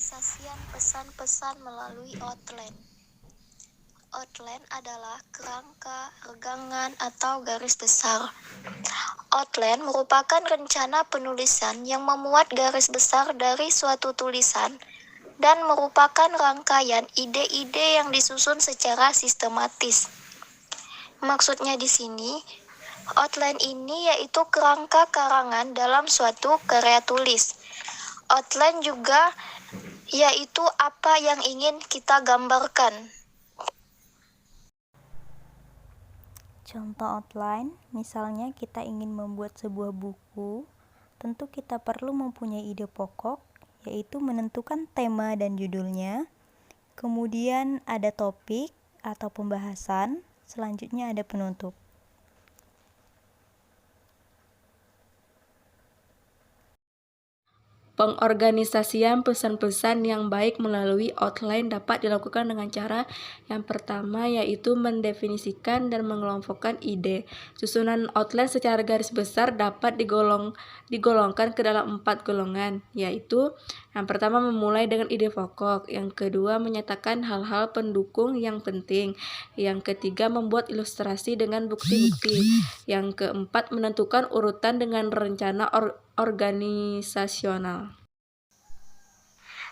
Pengorganisasian pesan-pesan melalui outline. Outline adalah kerangka, regangan, atau garis besar. Outline merupakan rencana penulisan yang memuat garis besar dari suatu tulisan dan merupakan rangkaian ide-ide yang disusun secara sistematis. Maksudnya di sini, outline ini yaitu kerangka karangan dalam suatu karya tulis. Outline juga yaitu apa yang ingin kita gambarkan. Contoh outline, misalnya kita ingin membuat sebuah buku, tentu kita perlu mempunyai ide pokok, yaitu menentukan tema dan judulnya. Kemudian ada topik atau pembahasan, selanjutnya ada penutup. Pengorganisasian pesan-pesan yang baik melalui outline dapat dilakukan dengan cara yang pertama, yaitu mendefinisikan dan mengelompokkan ide. Susunan outline secara garis besar dapat digolongkan ke dalam 4 golongan, yaitu yang pertama memulai dengan ide pokok, yang kedua menyatakan hal-hal pendukung yang penting, yang ketiga membuat ilustrasi dengan bukti-bukti, yang keempat menentukan urutan dengan rencana organisasional.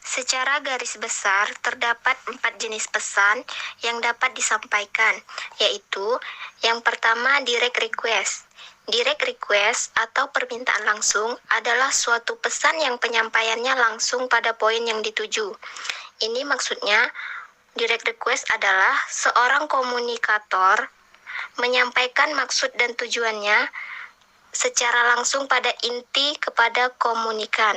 Secara garis besar, terdapat 4 jenis pesan yang dapat disampaikan, yaitu yang pertama direct request. Direct request atau permintaan langsung adalah suatu pesan yang penyampaiannya langsung pada poin yang dituju. Ini maksudnya, direct request adalah seorang komunikator menyampaikan maksud dan tujuannya secara langsung pada inti kepada komunikan.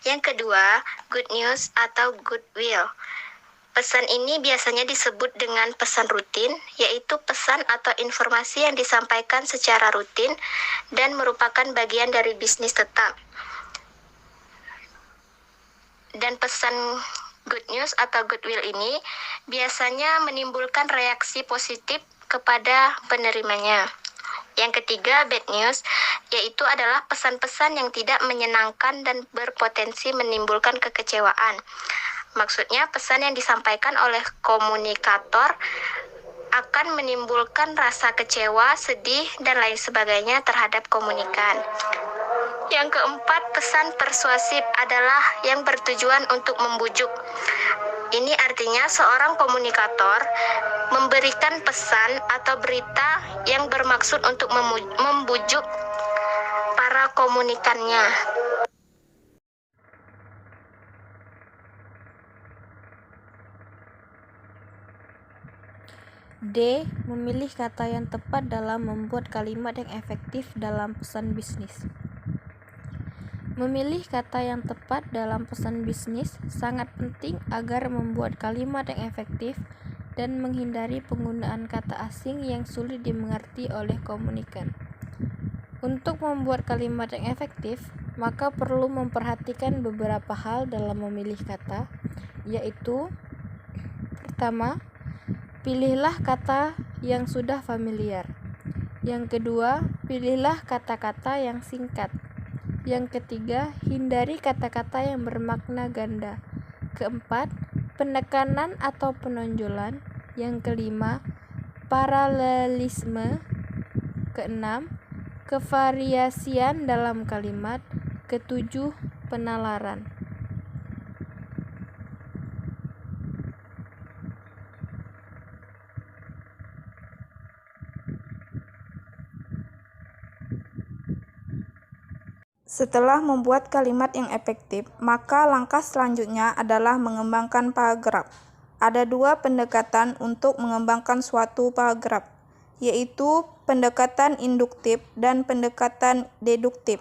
Yang kedua, good news atau goodwill. Pesan ini biasanya disebut dengan pesan rutin, yaitu pesan atau informasi yang disampaikan secara rutin dan merupakan bagian dari bisnis tetap. Dan pesan good news atau goodwill ini biasanya menimbulkan reaksi positif kepada penerimanya. Yang ketiga, bad news, yaitu adalah pesan-pesan yang tidak menyenangkan dan berpotensi menimbulkan kekecewaan. Maksudnya, pesan yang disampaikan oleh komunikator akan menimbulkan rasa kecewa, sedih, dan lain sebagainya terhadap komunikan. Yang keempat, pesan persuasif adalah yang bertujuan untuk membujuk. Ini artinya seorang komunikator memberikan pesan atau berita yang bermaksud untuk membujuk para komunikannya. D. Memilih kata yang tepat dalam membuat kalimat yang efektif dalam pesan bisnis. Memilih kata yang tepat dalam pesan bisnis sangat penting agar membuat kalimat yang efektif dan menghindari penggunaan kata asing yang sulit dimengerti oleh komunikan. Untuk membuat kalimat yang efektif, maka perlu memperhatikan beberapa hal dalam memilih kata, yaitu pertama, pilihlah kata yang sudah familiar. Yang kedua, pilihlah kata-kata yang singkat. Yang ketiga, hindari kata-kata yang bermakna ganda. Keempat, penekanan atau penonjolan. Yang kelima, paralelisme. Keenam, kevariasian dalam kalimat. Ketujuh, penalaran. Setelah membuat kalimat yang efektif, maka langkah selanjutnya adalah mengembangkan paragraf. Ada 2 pendekatan untuk mengembangkan suatu paragraf, yaitu pendekatan induktif dan pendekatan deduktif.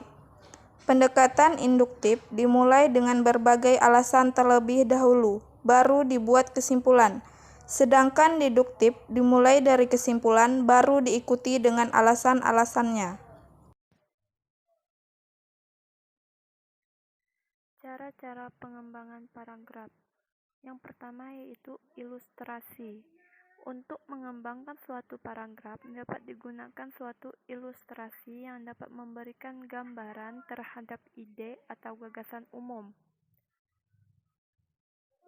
Pendekatan induktif dimulai dengan berbagai alasan terlebih dahulu, baru dibuat kesimpulan. Sedangkan deduktif dimulai dari kesimpulan, baru diikuti dengan alasan-alasannya. Cara-cara pengembangan paragraf. Yang pertama yaitu ilustrasi. Untuk mengembangkan suatu paragraf dapat digunakan suatu ilustrasi yang dapat memberikan gambaran terhadap ide atau gagasan umum.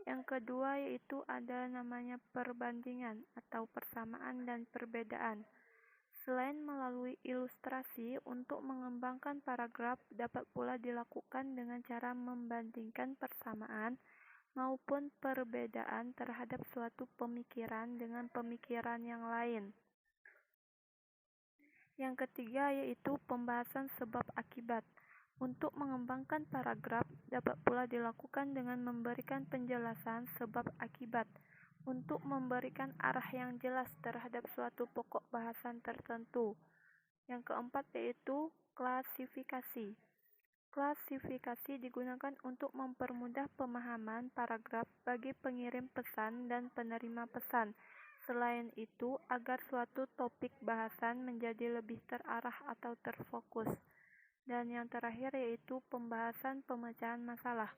Yang kedua yaitu ada namanya perbandingan atau persamaan dan perbedaan. Selain melalui ilustrasi, untuk mengembangkan paragraf dapat pula dilakukan dengan cara membandingkan persamaan maupun perbedaan terhadap suatu pemikiran dengan pemikiran yang lain. Yang ketiga yaitu pembahasan sebab akibat. Untuk mengembangkan paragraf dapat pula dilakukan dengan memberikan penjelasan sebab akibat untuk memberikan arah yang jelas terhadap suatu pokok bahasan tertentu. Yang keempat yaitu klasifikasi. Klasifikasi digunakan untuk mempermudah pemahaman paragraf bagi pengirim pesan dan penerima pesan. Selain itu, agar suatu topik bahasan menjadi lebih terarah atau terfokus. Dan yang terakhir yaitu pembahasan pemecahan masalah.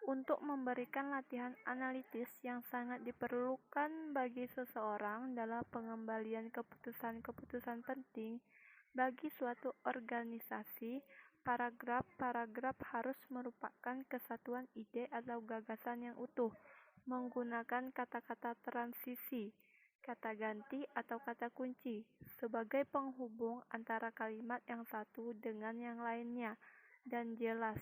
Untuk memberikan latihan analitis yang sangat diperlukan bagi seseorang dalam pengembalian keputusan-keputusan penting bagi suatu organisasi, paragraf harus merupakan kesatuan ide atau gagasan yang utuh, menggunakan kata-kata transisi, kata ganti atau kata kunci sebagai penghubung antara kalimat yang satu dengan yang lainnya, dan jelas.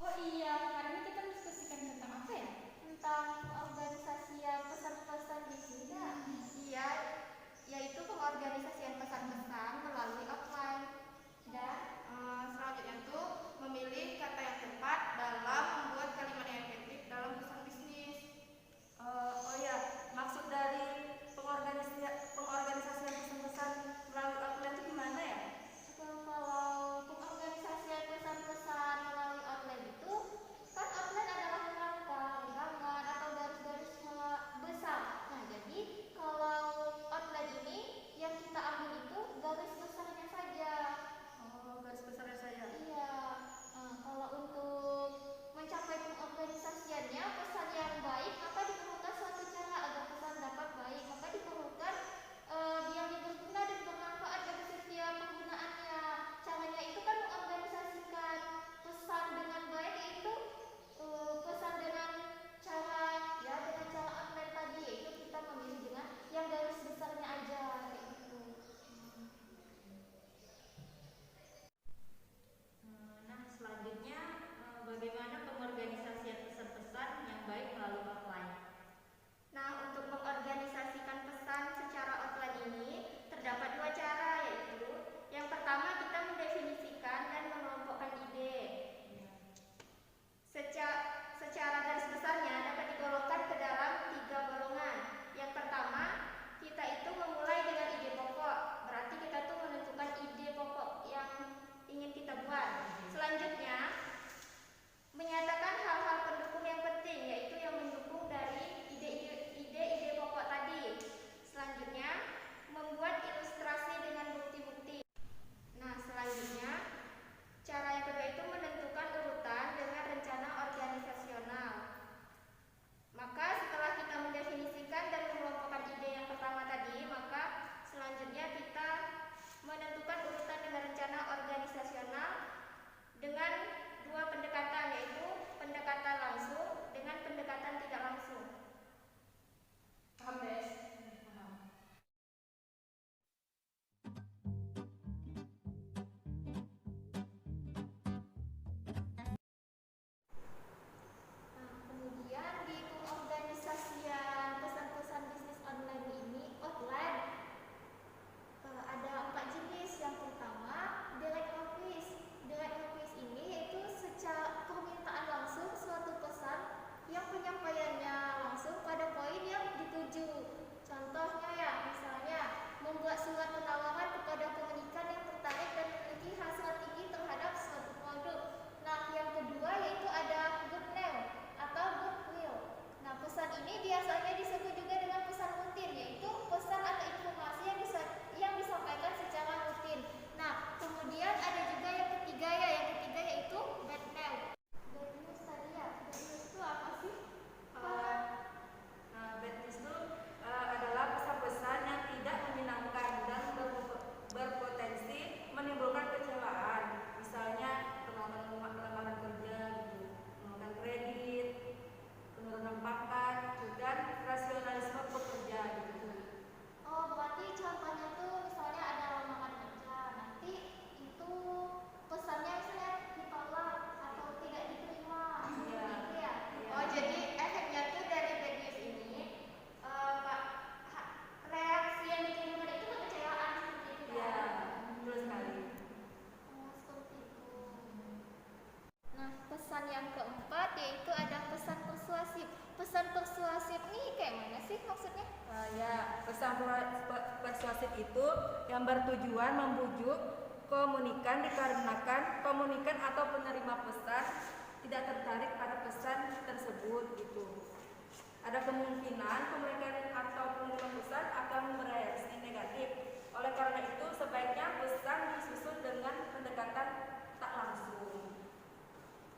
Oh iya, hari ini kita diskusikan tentang apa ya? Tentang organisasi yang pesan-pesan di sini. Iya, ya persuasif itu yang bertujuan membujuk komunikan dikarenakan komunikan atau penerima pesan tidak tertarik pada pesan tersebut gitu. Ada kemungkinan komunikan atau penerima pesan akan bereaksi negatif. Oleh karena itu sebaiknya pesan disusun dengan pendekatan tak langsung.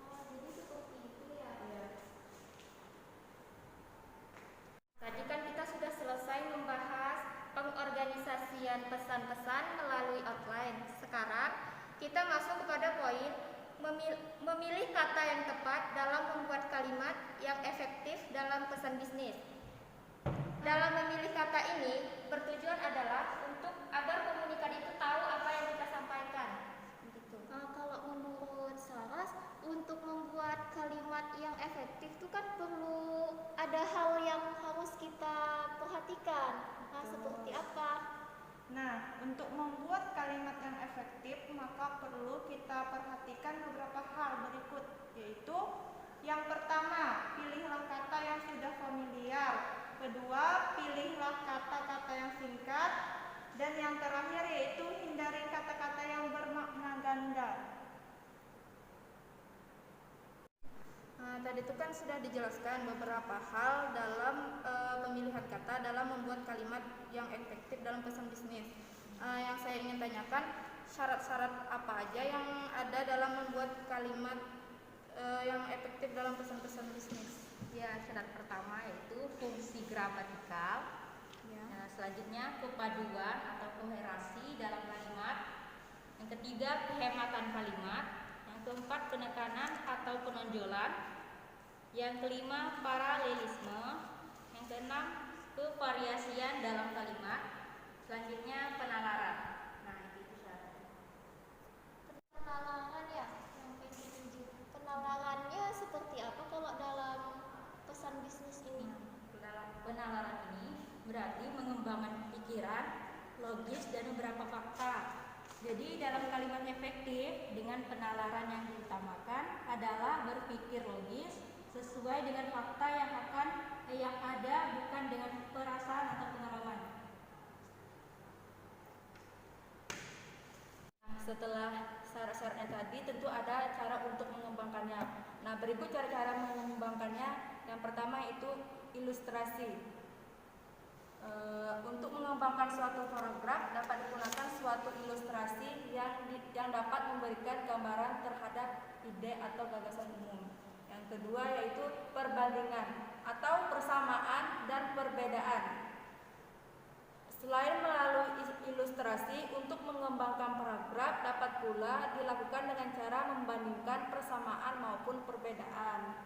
Oh, jadi seperti itu ya. Tadi kan kita sudah selesai membahas pengorganisasian pesan-pesan melalui outline. Sekarang kita masuk kepada poin memilih kata yang tepat dalam membuat kalimat yang efektif dalam pesan bisnis. Dalam memilih kata ini bertujuan adalah untuk agar komunikan itu tahu apa yang kita sampaikan. Begitu. Kalau menurut Saras, untuk membuat kalimat yang efektif itu kan perlu ada hal yang harus kita perhatikan. Seperti apa? Nah, untuk membuat kalimat yang efektif, maka perlu kita perhatikan beberapa hal berikut, yaitu yang pertama, pilihlah kata yang sudah familiar. Kedua, pilihlah kata-kata yang singkat. Dan yang terakhir yaitu hindari kata-kata yang bermakna ganda. Tadi itu kan sudah dijelaskan beberapa hal dalam pemilihan kata dalam membuat kalimat yang efektif dalam pesan bisnis. Yang saya ingin tanyakan, syarat-syarat apa aja yang ada dalam membuat kalimat yang efektif dalam pesan-pesan bisnis? Ya, syarat pertama yaitu fungsi gramatikal. Nah, selanjutnya kepaduan atau koherasi dalam kalimat. Yang ketiga, kehematan kalimat. Yang keempat, penekanan atau penonjolan. Yang kelima, paralelisme. Yang keenam, kevariasian dalam kalimat. Selanjutnya, penalaran. Nah, itu syaratnya. Penalaran ya, yang pengen tujuh. Penalarannya seperti apa kalau dalam pesan bisnis ini? Penalaran ini berarti mengembangkan pikiran, logis, dan beberapa fakta. Jadi dalam kalimat efektif dengan penalaran yang diutamakan adalah berpikir logis sesuai dengan fakta yang ada, bukan dengan perasaan atau pengalaman. Nah, setelah syarat-syaratnya tadi tentu ada cara untuk mengembangkannya. Nah, berikut cara-cara mengembangkannya. Yang pertama itu ilustrasi. Untuk mengembangkan suatu paragraf dapat digunakan suatu ilustrasi yang dapat memberikan gambaran terhadap ide atau gagasan umum. Yang kedua yaitu perbandingan atau persamaan dan perbedaan. Selain melalui ilustrasi, untuk mengembangkan paragraf dapat pula dilakukan dengan cara membandingkan persamaan maupun perbedaan.